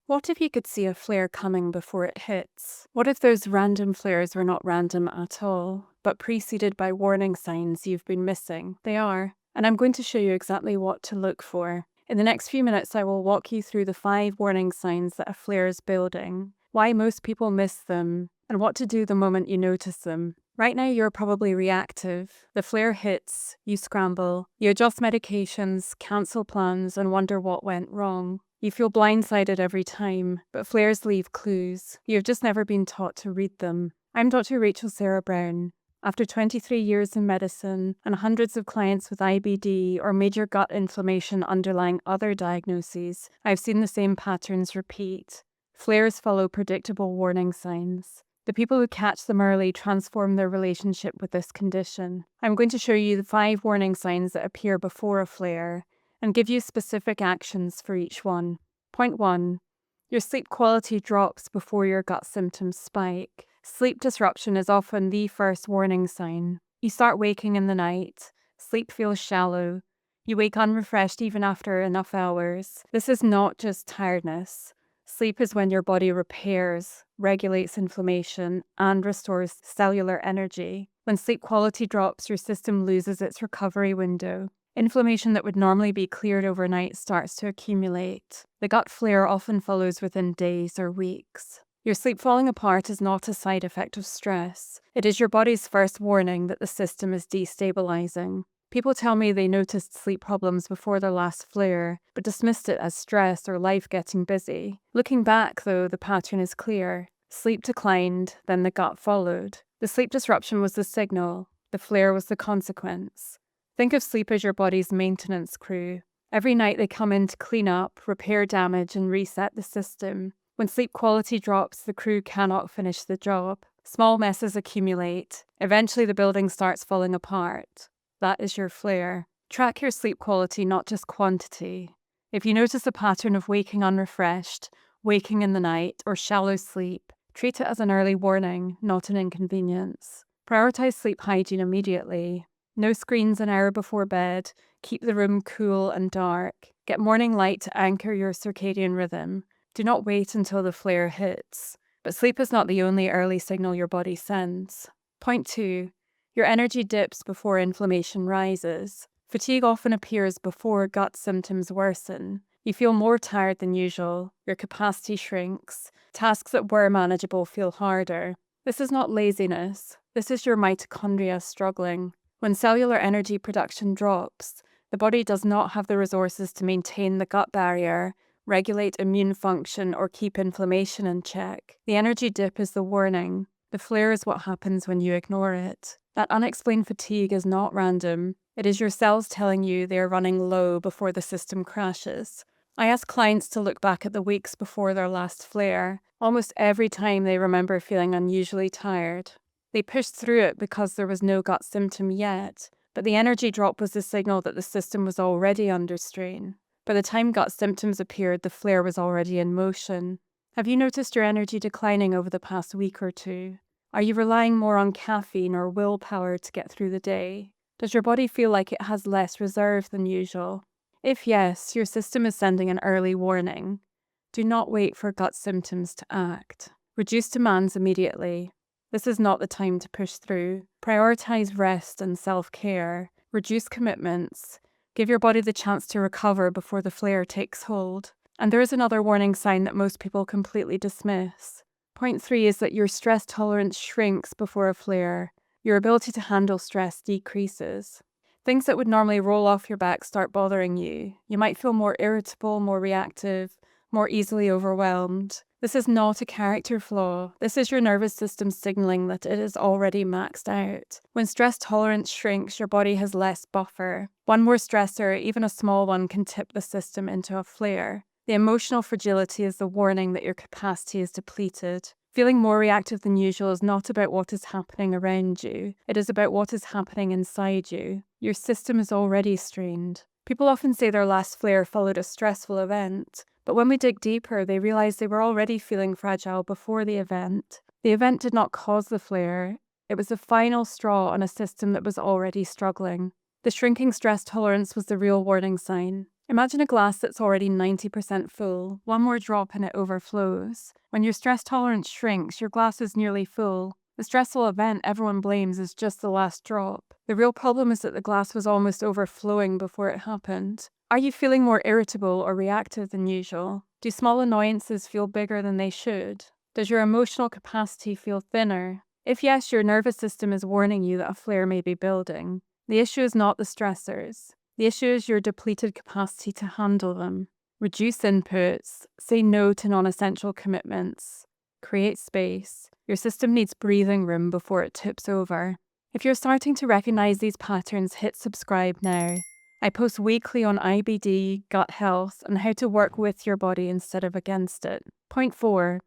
What if you could see a flare coming before it hits? What if those random flares were not random at all, but preceded by warning signs you've been missing? They are, and I'm going to show you exactly what to look for. In the next few minutes, I will walk you through the 5 warning signs that a flare is building, why most people miss them, and what to do the moment you notice them. Right now, you're probably reactive. The flare hits, you scramble, you adjust medications, cancel plans, and wonder what went wrong. You feel blindsided every time, but flares leave clues. You've just never been taught to read them. I'm Dr. Rachel Sarah Brown. After 23 years in medicine and hundreds of clients with IBD or major gut inflammation underlying other diagnoses, I've seen the same patterns repeat. Flares follow predictable warning signs. The people who catch them early transform their relationship with this condition. I'm going to show you the 5 warning signs that appear before a flare and give you specific actions for each one. Point 1. Your sleep quality drops before your gut symptoms spike. Sleep disruption is often the first warning sign. You start waking in the night. Sleep feels shallow. You wake unrefreshed even after enough hours. This is not just tiredness. Sleep is when your body repairs, regulates inflammation, and restores cellular energy. When sleep quality drops, your system loses its recovery window. Inflammation that would normally be cleared overnight starts to accumulate. The gut flare often follows within days or weeks. Your sleep falling apart is not a side effect of stress. It is your body's first warning that the system is destabilizing. People tell me they noticed sleep problems before their last flare, but dismissed it as stress or life getting busy. Looking back, though, the pattern is clear. Sleep declined, then the gut followed. The sleep disruption was the signal. The flare was the consequence. Think of sleep as your body's maintenance crew. Every night they come in to clean up, repair damage, and reset the system. When sleep quality drops, the crew cannot finish the job. Small messes accumulate. Eventually the building starts falling apart. That is your flare. Track your sleep quality, not just quantity. If you notice a pattern of waking unrefreshed, waking in the night, or shallow sleep, treat it as an early warning, not an inconvenience. Prioritize sleep hygiene immediately. No screens an hour before bed. Keep the room cool and dark. Get morning light to anchor your circadian rhythm. Do not wait until the flare hits. But sleep is not the only early signal your body sends. Point 2. Your energy dips before inflammation rises. Fatigue often appears before gut symptoms worsen. You feel more tired than usual. Your capacity shrinks. Tasks that were manageable feel harder. This is not laziness. This is your mitochondria struggling. When cellular energy production drops, the body does not have the resources to maintain the gut barrier, regulate immune function, or keep inflammation in check. The energy dip is the warning. The flare is what happens when you ignore it. That unexplained fatigue is not random. It is your cells telling you they are running low before the system crashes. I ask clients to look back at the weeks before their last flare. Almost every time they remember feeling unusually tired. They pushed through it because there was no gut symptom yet, but the energy drop was the signal that the system was already under strain. By the time gut symptoms appeared, the flare was already in motion. Have you noticed your energy declining over the past week or 2? Are you relying more on caffeine or willpower to get through the day? Does your body feel like it has less reserve than usual? If yes, your system is sending an early warning. Do not wait for gut symptoms to act. Reduce demands immediately. This is not the time to push through. Prioritize rest and self-care. Reduce commitments. Give your body the chance to recover before the flare takes hold. And there is another warning sign that most people completely dismiss. Point 3 is that your stress tolerance shrinks before a flare. Your ability to handle stress decreases. Things that would normally roll off your back start bothering you. You might feel more irritable, more reactive, more easily overwhelmed. This is not a character flaw. This is your nervous system signaling that it is already maxed out. When stress tolerance shrinks, your body has less buffer. One more stressor, even a small one, can tip the system into a flare. The emotional fragility is the warning that your capacity is depleted. Feeling more reactive than usual is not about what is happening around you. It is about what is happening inside you. Your system is already strained. People often say their last flare followed a stressful event, but when we dig deeper, they realize they were already feeling fragile before the event. The event did not cause the flare. It was the final straw on a system that was already struggling. The shrinking stress tolerance was the real warning sign. Imagine a glass that's already 90% full. One more drop and it overflows. When your stress tolerance shrinks, your glass is nearly full. The stressful event everyone blames is just the last drop. The real problem is that the glass was almost overflowing before it happened. Are you feeling more irritable or reactive than usual? Do small annoyances feel bigger than they should? Does your emotional capacity feel thinner? If yes, your nervous system is warning you that a flare may be building. The issue is not the stressors. The issue is your depleted capacity to handle them. Reduce inputs, say no to non-essential commitments, create space. Your system needs breathing room before it tips over. If you're starting to recognize these patterns, hit subscribe now. I post weekly on IBD, gut health, and how to work with your body instead of against it. Point 4.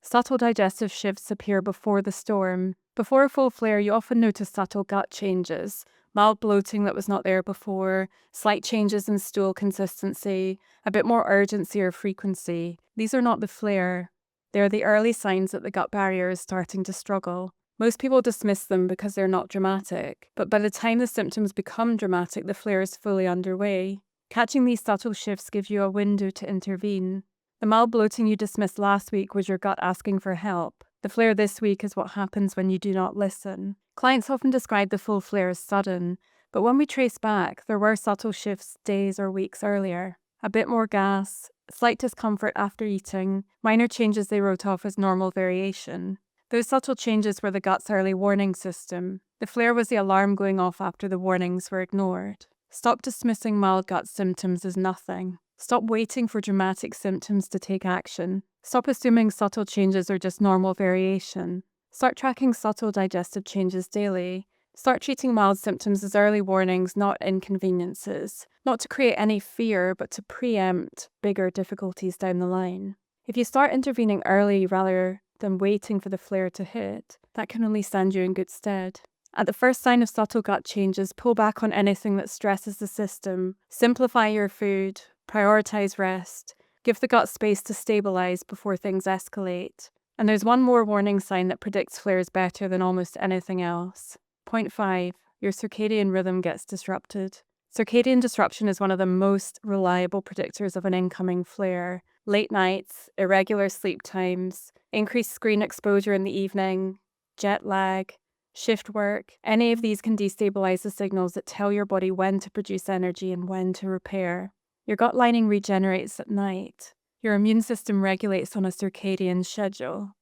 Subtle digestive shifts appear before the storm. Before a full flare, you often notice subtle gut changes. Mild bloating that was not there before, slight changes in stool consistency, a bit more urgency or frequency. These are not the flare. They are the early signs that the gut barrier is starting to struggle. Most people dismiss them because they're not dramatic, but by the time the symptoms become dramatic, the flare is fully underway. Catching these subtle shifts gives you a window to intervene. The mild bloating you dismissed last week was your gut asking for help. The flare this week is what happens when you do not listen. Clients often describe the full flare as sudden, but when we trace back, there were subtle shifts days or weeks earlier. A bit more gas, slight discomfort after eating, minor changes they wrote off as normal variation. Those subtle changes were the gut's early warning system. The flare was the alarm going off after the warnings were ignored. Stop dismissing mild gut symptoms as nothing. Stop waiting for dramatic symptoms to take action. Stop assuming subtle changes are just normal variation. Start tracking subtle digestive changes daily. Start treating mild symptoms as early warnings, not inconveniences. Not to create any fear, but to preempt bigger difficulties down the line. If you start intervening early rather than waiting for the flare to hit, that can only stand you in good stead. At the first sign of subtle gut changes, pull back on anything that stresses the system. Simplify your food. Prioritize rest. Give the gut space to stabilize before things escalate. And there's one more warning sign that predicts flares better than almost anything else. Point 5. Your circadian rhythm gets disrupted. Circadian disruption is one of the most reliable predictors of an incoming flare. Late nights, irregular sleep times, increased screen exposure in the evening, jet lag, shift work, any of these can destabilize the signals that tell your body when to produce energy and when to repair. Your gut lining regenerates at night. Your immune system regulates on a circadian schedule.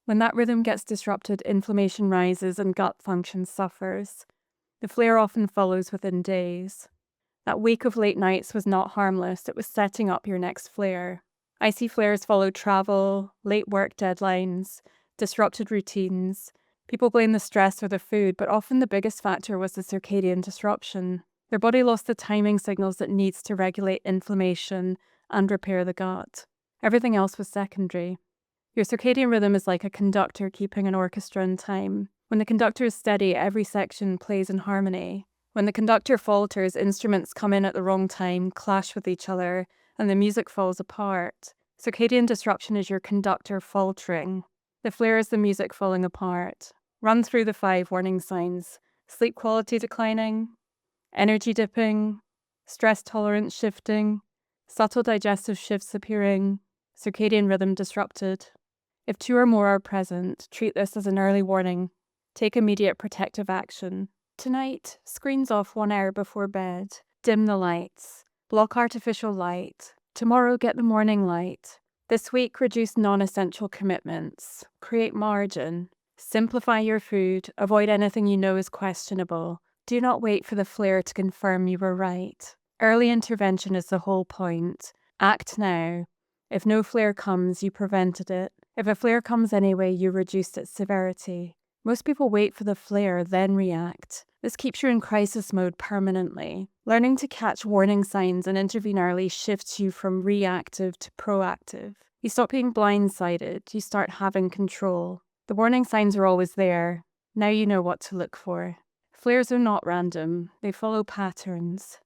When that rhythm gets disrupted, inflammation rises and gut function suffers. The flare often follows within days. That week of late nights was not harmless, it was setting up your next flare. I see flares follow travel, late work deadlines, disrupted routines. People blame the stress or the food, but often the biggest factor was the circadian disruption. Their body lost the timing signals it needs to regulate inflammation and repair the gut. Everything else was secondary. Your circadian rhythm is like a conductor keeping an orchestra in time. When the conductor is steady, every section plays in harmony. When the conductor falters, instruments come in at the wrong time, clash with each other, and the music falls apart. Circadian disruption is your conductor faltering. The flare is the music falling apart. Run through the 5 warning signs. Sleep quality declining, energy dipping, stress tolerance shifting, subtle digestive shifts appearing, circadian rhythm disrupted. If 2 or more are present, treat this as an early warning. Take immediate protective action. Tonight, screens off 1 hour before bed. Dim the lights. Block artificial light. Tomorrow, get the morning light. This week, reduce non-essential commitments. Create margin. Simplify your food. Avoid anything you know is questionable. Do not wait for the flare to confirm you were right. Early intervention is the whole point. Act now. If no flare comes, you prevented it. If a flare comes anyway, you reduced its severity. Most people wait for the flare, then react. This keeps you in crisis mode permanently. Learning to catch warning signs and intervene early shifts you from reactive to proactive. You stop being blindsided. You start having control. The warning signs are always there. Now you know what to look for. Flares are not random. They follow patterns.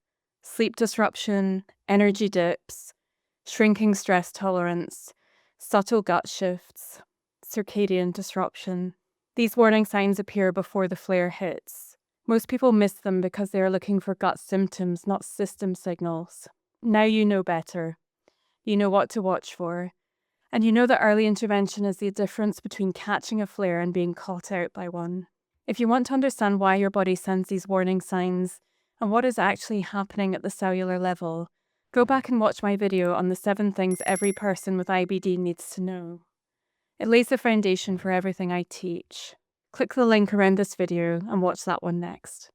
Sleep disruption, energy dips, shrinking stress tolerance, subtle gut shifts, circadian disruption. These warning signs appear before the flare hits. Most people miss them because they are looking for gut symptoms, not system signals. Now you know better. You know what to watch for. And you know that early intervention is the difference between catching a flare and being caught out by one. If you want to understand why your body sends these warning signs and what is actually happening at the cellular level, go back and watch my video on the 7 things every person with IBD needs to know. It lays the foundation for everything I teach. Click the link around this video and watch that one next.